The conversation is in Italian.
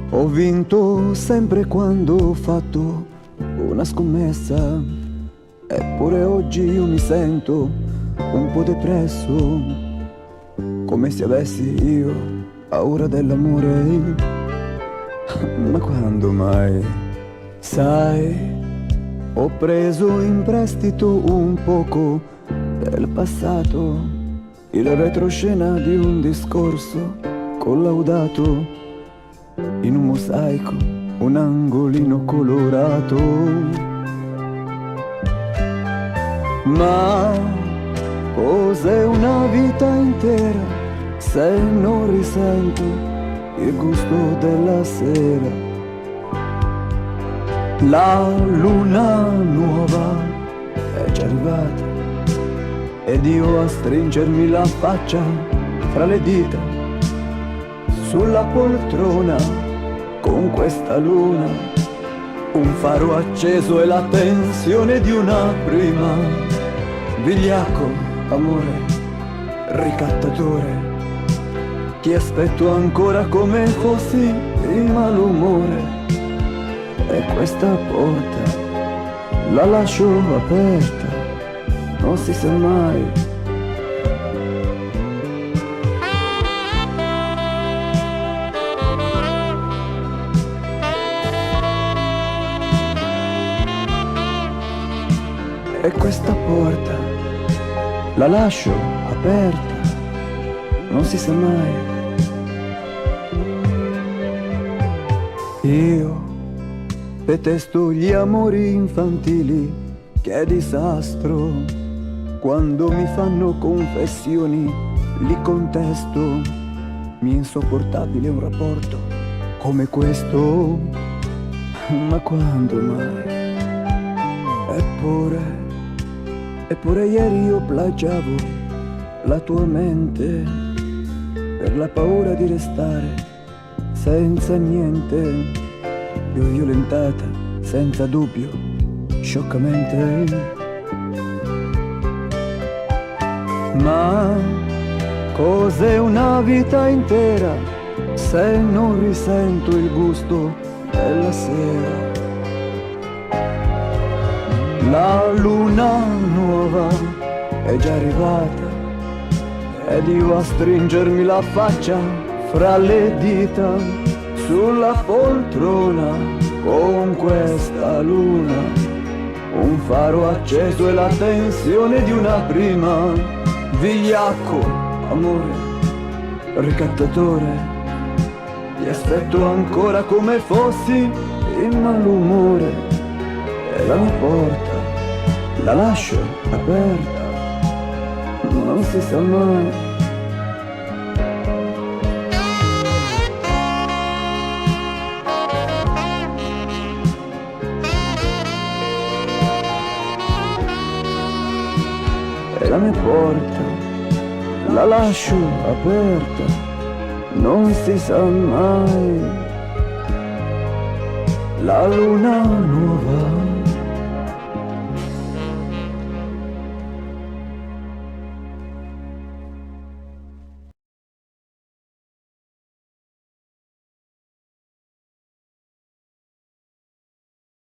Ho vinto sempre quando ho fatto una scommessa, eppure oggi io mi sento un po' depresso, come se avessi io paura dell'amore. Ma quando mai? Sai, ho preso in prestito un poco del passato, il retroscena di un discorso collaudato in un mosaico, un angolino colorato. Ma cos'è una vita intera se non risento il gusto della sera? La luna nuova è già arrivata ed io a stringermi la faccia fra le dita sulla poltrona con questa luna, un faro acceso e la tensione di una prima. Vigliacco, amore, ricattatore, ti aspetto ancora come fossi in malumore. E questa porta la lascio aperta, non si sa mai. E questa porta la lascio aperta, non si sa mai. Io detesto gli amori infantili, che disastro. Quando mi fanno confessioni li contesto. Mi è insopportabile un rapporto come questo. Ma quando mai? Eppure ieri io plagiavo la tua mente per la paura di restare senza niente. Ti ho violentata senza dubbio, scioccamente. Ma cos'è una vita intera se non risento il gusto della sera? La luna nuova è già arrivata ed io a stringermi la faccia fra le dita sulla poltrona con questa luna, un faro acceso e la tensione di una prima. Vigliacco, amore, ricattatore, ti aspetto ancora come fossi in malumore. E la mia porta la lascio aperta, non si sa mai. E la mia porta la lascio aperta, non si sa mai. La luna nuova